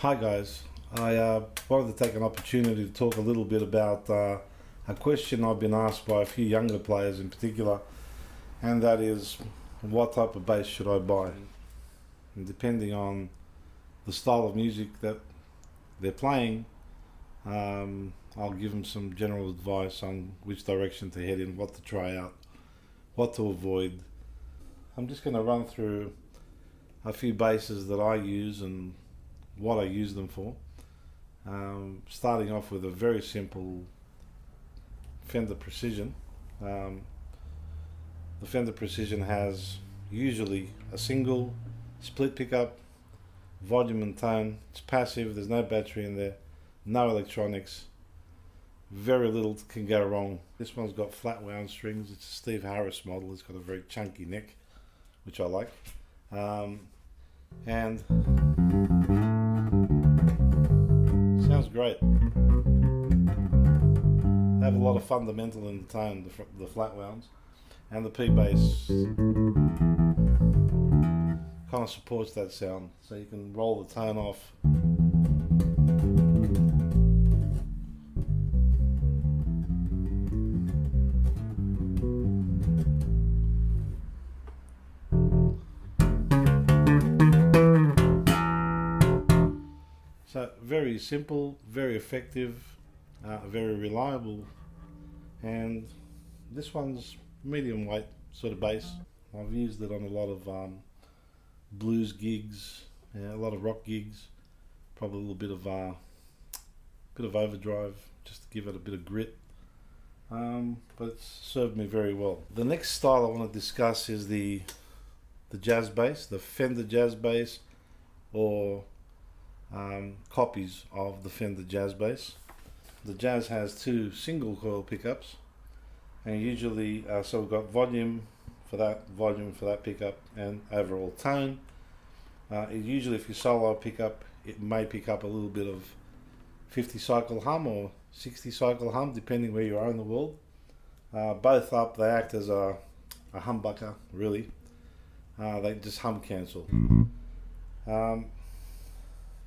Hi guys, I wanted to take an opportunity to talk a little bit about a question I've been asked by a few younger players in particular, and that is, what type of bass should I buy? And depending on the style of music that they're playing, I'll give them some general advice on which direction to head in, what to try out, what to avoid. I'm just going to run through a few basses that I use and what I use them for. Starting off with a very simple Fender Precision. The Fender Precision has usually a single split pickup, volume and tone. It's passive, there's no battery in there, no electronics, very little can go wrong. This one's got flat wound strings. It's a Steve Harris model. It's got a very chunky neck, which I like. And sounds great. They have a lot of fundamental in the tone, the flat wounds, and the P bass kind of supports that sound, so you can roll the tone off. So very simple, very effective, very reliable, and this one's medium weight sort of bass. I've used it on a lot of blues gigs, a lot of rock gigs, probably a little bit of overdrive just to give it a bit of grit, but it's served me very well. The next style I want to discuss is the jazz bass, the Fender jazz bass, or copies of the Fender jazz bass. The jazz has two single coil pickups, and usually so we've got volume for that pickup, and overall tone. Usually if you solo pickup, it may pick up a little bit of 50 cycle hum or 60 cycle hum, depending where you are in the world. Both up, they act as a humbucker, really. They just hum cancel.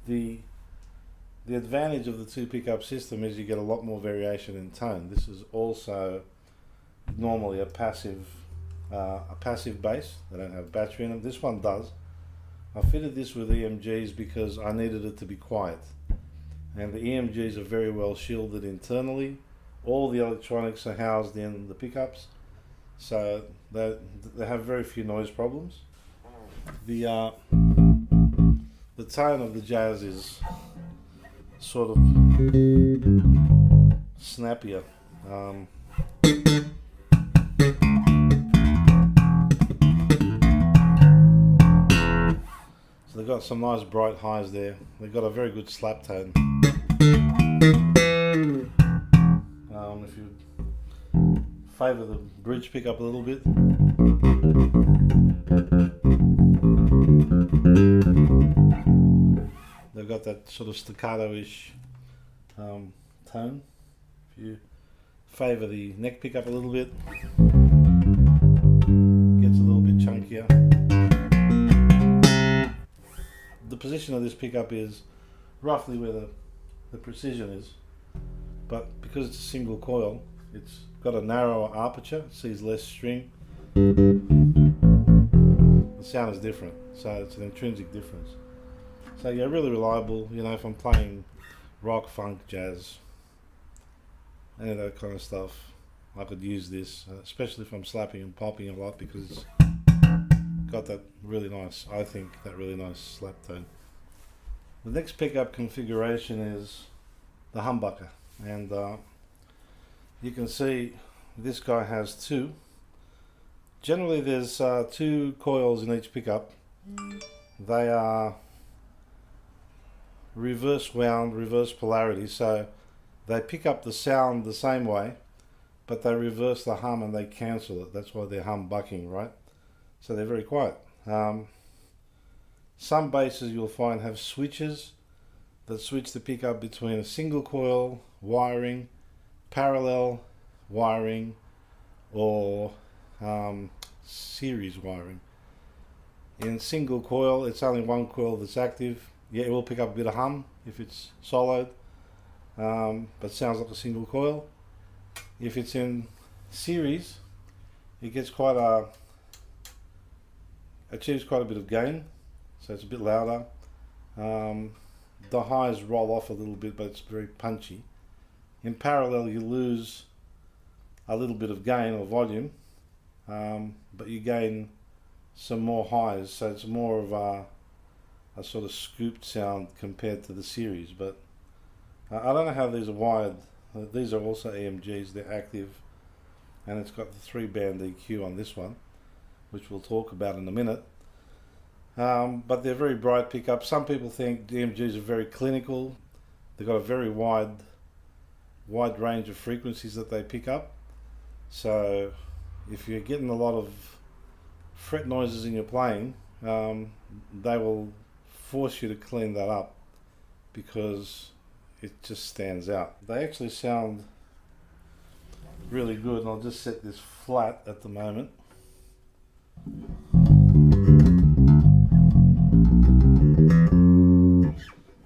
The advantage of the two pickup system is you get a lot more variation in tone. This is also normally a passive bass. They don't have a battery in them. This one does. I fitted this with EMGs because I needed it to be quiet, and the EMGs are very well shielded internally. All the electronics are housed in the pickups, so they have very few noise problems. The tone of the jazz is sort of snappier. So they've got some nice bright highs there. They've got a very good slap tone. If you favour the bridge pickup a little bit, they've got that sort of staccato-ish tone. If you favour the neck pickup a little bit, it gets a little bit chunkier. The position of this pickup is roughly where the Precision is, but because it's a single coil, it's got a narrower aperture, it sees less string. The sound is different, so it's an intrinsic difference. So yeah, really reliable. You know, if I'm playing rock, funk, jazz, any of that kind of stuff, I could use this, especially if I'm slapping and popping a lot, because it's got that really nice, I think, that really nice slap tone. The next pickup configuration is the humbucker, and you can see this guy has two. Generally there's two coils in each pickup. They are reverse wound, reverse polarity, so they pick up the sound the same way, but they reverse the hum and they cancel it. That's why they're humbucking, right? So they're very quiet. Some basses you'll find have switches that switch the pickup between a single coil wiring, parallel wiring, or series wiring. In single coil, it's only one coil that's active. Yeah, it will pick up a bit of hum if it's soloed, but sounds like a single coil. If it's in series, it gets achieves quite a bit of gain, so it's a bit louder. The highs roll off a little bit, but it's very punchy. In parallel, you lose a little bit of gain or volume, but you gain some more highs, so it's more of a sort of scooped sound compared to the series. But I don't know how these are wired. These are also EMGs, they're active, and it's got the 3-band EQ on this one, which we'll talk about in a minute. But they're very bright pickups. Some people think EMGs are very clinical. They've got a very wide range of frequencies that they pick up. So if you're getting a lot of fret noises in your playing, they will force you to clean that up because it just stands out. They actually sound really good, and I'll just set this flat at the moment.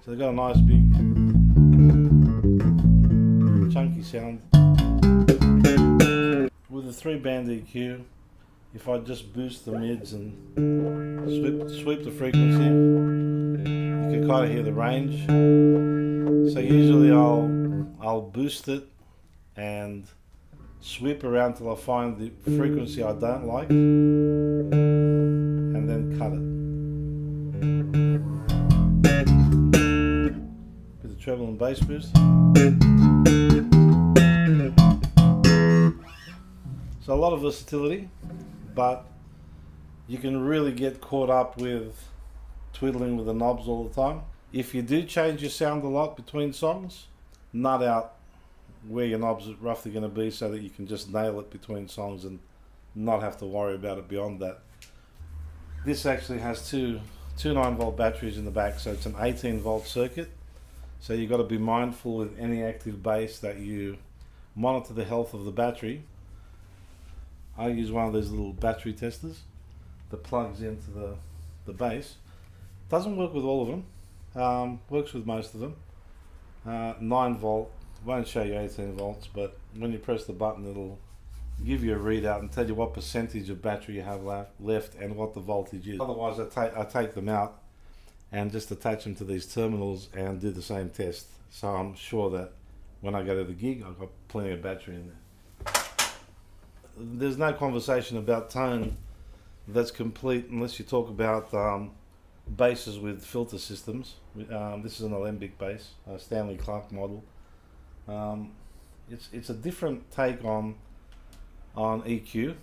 So they've got a nice big chunky sound. With the 3-band EQ, if I just boost the mids and sweep the frequency, you can kind of hear the range. So usually I'll boost it and sweep around till I find the frequency I don't like, and then cut it. With the treble and bass boost. So a lot of versatility, but you can really get caught up with twiddling with the knobs all the time. If you do change your sound a lot between songs, nut out where your knobs are roughly going to be so that you can just nail it between songs and not have to worry about it beyond that. This actually has two 9-volt batteries in the back, so it's an 18-volt circuit. So you've got to be mindful with any active bass that you monitor the health of the battery. I use one of these little battery testers that plugs into the bass. Doesn't work with all of them, works with most of them. 9-volt, won't show you 18 volts, but when you press the button it'll give you a readout and tell you what percentage of battery you have left and what the voltage is. Otherwise I take them out and just attach them to these terminals and do the same test. So I'm sure that when I go to the gig I've got plenty of battery in there. There's no conversation about tone that's complete unless you talk about basses with filter systems. This is an Alembic bass, a Stanley Clarke model. It's a different take on EQ.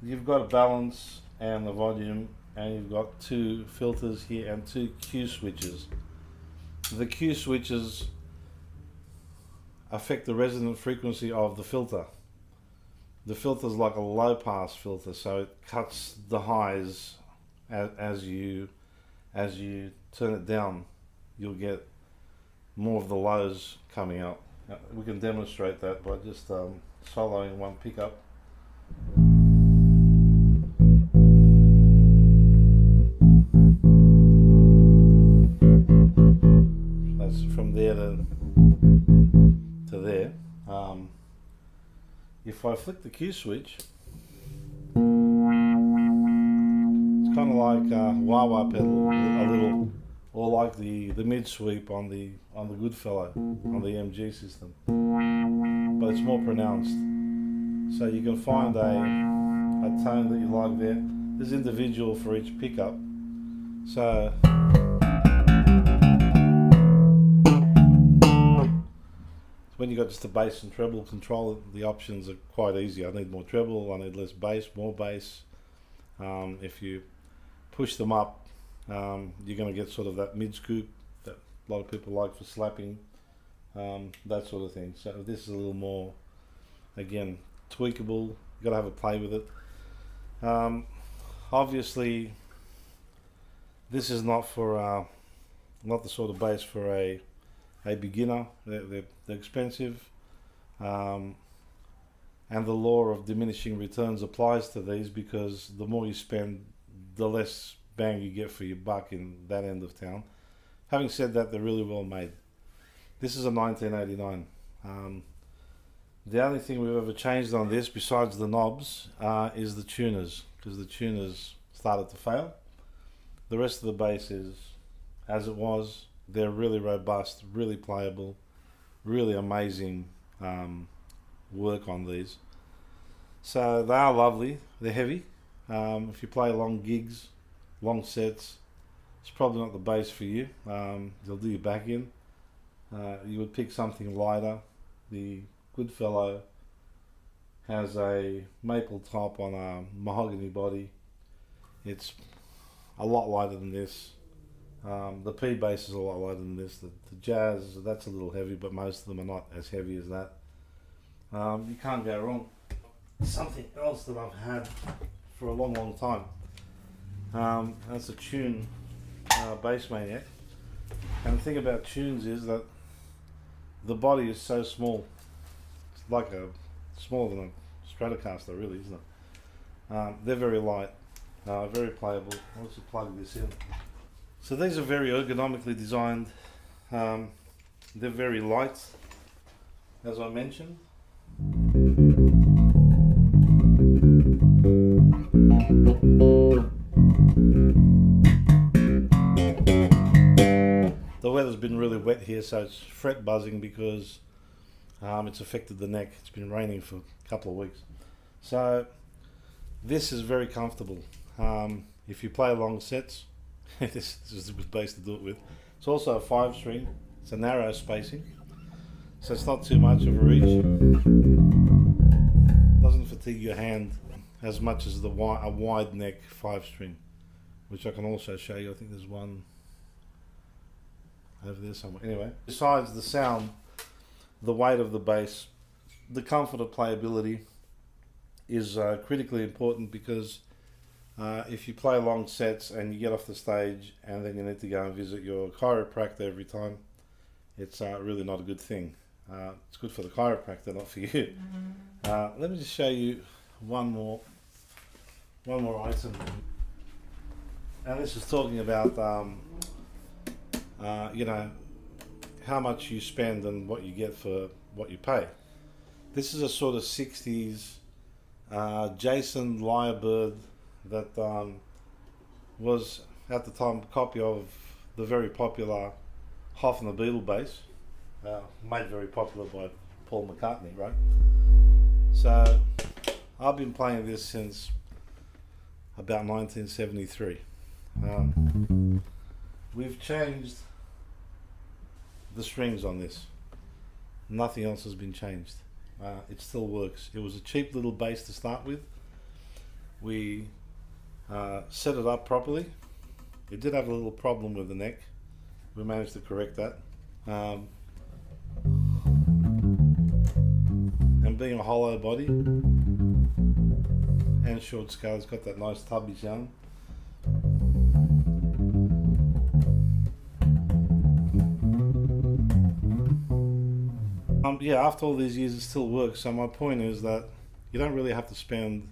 You've got a balance and the volume, and you've got 2 filters here and 2 Q switches. The Q switches affect the resonant frequency of the filter. The filter is like a low pass filter, so it cuts the highs as you turn it down. You'll get more of the lows coming out. We can demonstrate that by just soloing one pickup. That's from there to there. If I flick the Q switch, it's kind of like a wah-wah pedal a little, or like the mid sweep on the Goodfellow on the MG system, but it's more pronounced. So you can find a tone that you like there. There's individual for each pickup. So when you got just the bass and treble control, the options are quite easy. I need more treble, I need less bass, more bass. If you push them up, you're going to get sort of that mid scoop that a lot of people like for slapping, that sort of thing. So this is a little more, again, tweakable. You got to have a play with it. Obviously, this is not for not the sort of bass for a beginner. They're expensive, and and the law of diminishing returns applies to these, because the more you spend, the less bang you get for your buck in that end of town. Having said that, they're really well made. This is a 1989. The only thing we've ever changed on this, besides the knobs, is the tuners, because the tuners started to fail. The rest of the bass is as it was. They're really robust, really playable, really amazing work on these. So they are lovely. They're heavy. If you play long gigs, long sets, it's probably not the bass for you. They'll do your back in. You would pick something lighter. The Goodfellow has a maple top on a mahogany body. It's a lot lighter than this. The P bass is a lot lighter than this. The Jazz, that's a little heavy, but most of them are not as heavy as that. You can't go wrong. Something else that I've had for a long time. That's a Tune Bassmaniac. And the thing about tunes is that the body is so small. It's like smaller than a Stratocaster, really, isn't it? They're very light, very playable. I'll just plug this in. So these are very ergonomically designed. They're very light, as I mentioned. The weather's been really wet here, so it's fret buzzing because it's affected the neck. It's been raining for a couple of weeks. So this is very comfortable. If you play long sets, this is a good bass to do it with. It's also a 5-string. It's a narrow spacing, so it's not too much of a reach. Doesn't fatigue your hand as much as a wide neck 5-string, which I can also show you. I think there's one over there somewhere. Anyway, besides the sound, the weight of the bass, the comfort of playability is critically important, because if you play long sets and you get off the stage and then you need to go and visit your chiropractor every time, it's really not a good thing. It's good for the chiropractor, not for you. Let me just show you one more item. And this is talking about you know, how much you spend and what you get for what you pay. This is a sort of 60s Jason Lyrebird that was at the time a copy of the very popular Hoff and the Beatle bass, made very popular by Paul McCartney, right? So I've been playing this since about 1973. We've changed the strings on this. Nothing else has been changed. It still works. It was a cheap little bass to start with. We set it up properly. It did have a little problem with the neck. We managed to correct that. And being a hollow body and short scale, it's got that nice tubby sound. Yeah, after all these years it still works. So my point is that you don't really have to spend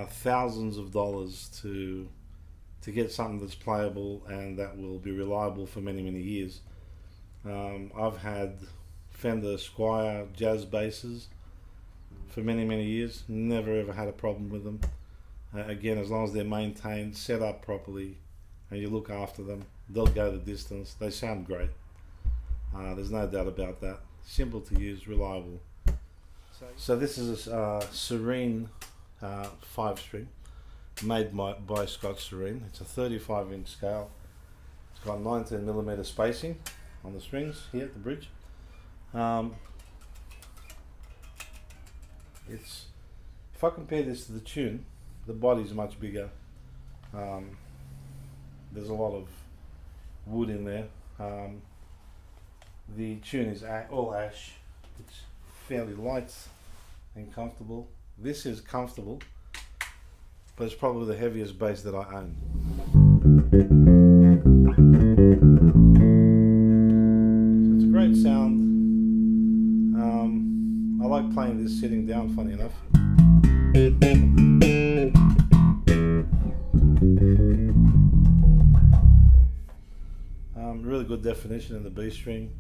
thousands of dollars to get something that's playable and that will be reliable for many years. I've had Fender Squier jazz basses for many years, never ever had a problem with them. Again, as long as they're maintained, set up properly, and you look after them, they'll go the distance. They sound great. There's no doubt about that. Simple to use, reliable. So this is a Serene 5-string made by Scott Serene. It's a 35-inch scale. It's got 19mm spacing on the strings here at the bridge. If I compare this to the Tune, the body's much bigger. There's a lot of wood in there. The Tune is all ash. It's fairly light and comfortable. This is comfortable, but it's probably the heaviest bass that I own. So it's a great sound. I like playing this sitting down, funny enough. Really good definition in the B string.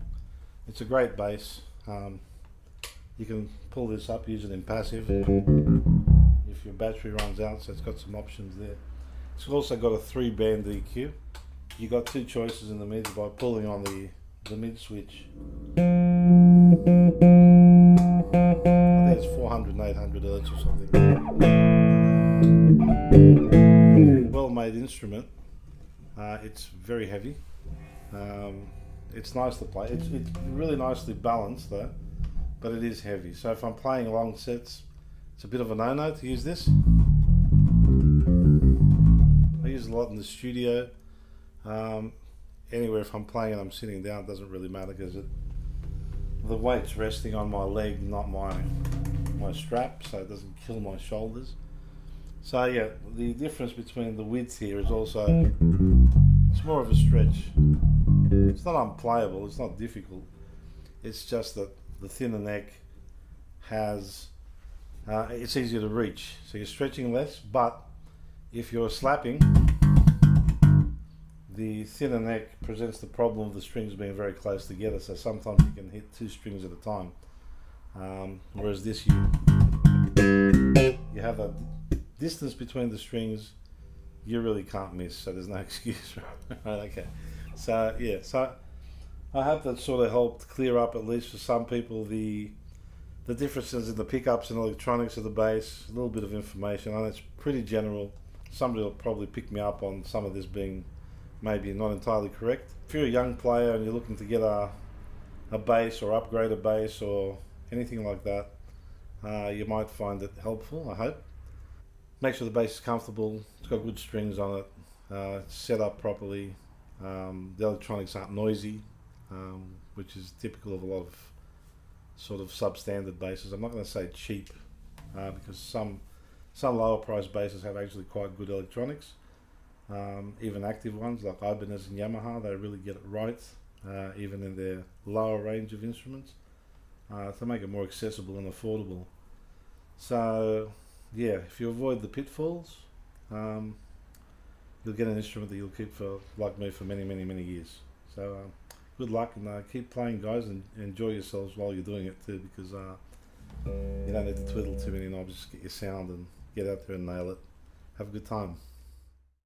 It's a great bass. You can pull this up, use it in passive if your battery runs out, so it's got some options there. It's also got a 3-band EQ. You got 2 choices in the mids by pulling on the mid switch. I think it's 400 and 800 Hz or something. Well made instrument. It's very heavy. It's nice to play. It's really nicely balanced though, but it is heavy. So if I'm playing long sets, it's a bit of a no-no to use this. I use it a lot in the studio. Anywhere if I'm playing and I'm sitting down, it doesn't really matter because the weight's resting on my leg, not my strap, so it doesn't kill my shoulders. So yeah, the difference between the width here is also, it's more of a stretch. It's not unplayable, it's not difficult. It's just that the thinner neck has, it's easier to reach. So you're stretching less, but if you're slapping, the thinner neck presents the problem of the strings being very close together. So sometimes you can hit 2 strings at a time. Whereas this, you have a distance between the strings you really can't miss, so there's no excuse. Right, okay. So yeah, so I hope that sort of helped clear up, at least for some people, the differences in the pickups and electronics of the bass. A little bit of information, and it's pretty general. Somebody will probably pick me up on some of this being maybe not entirely correct. If you're a young player and you're looking to get a bass or upgrade a bass or anything like that, you might find it helpful, I hope. Make sure the bass is comfortable, it's got good strings on it, it's set up properly, the electronics aren't noisy, which is typical of a lot of sort of substandard basses. I'm not going to say cheap, because some lower price basses have actually quite good electronics. Even active ones like Ibanez and Yamaha, they really get it right, even in their lower range of instruments, to make it more accessible and affordable. So yeah, if you avoid the pitfalls, you'll get an instrument that you'll keep for, like me, for many years. So good luck, and keep playing, guys, and enjoy yourselves while you're doing it too, because you don't need to twiddle too many knobs. Just get your sound and get out there and nail it. Have a good time.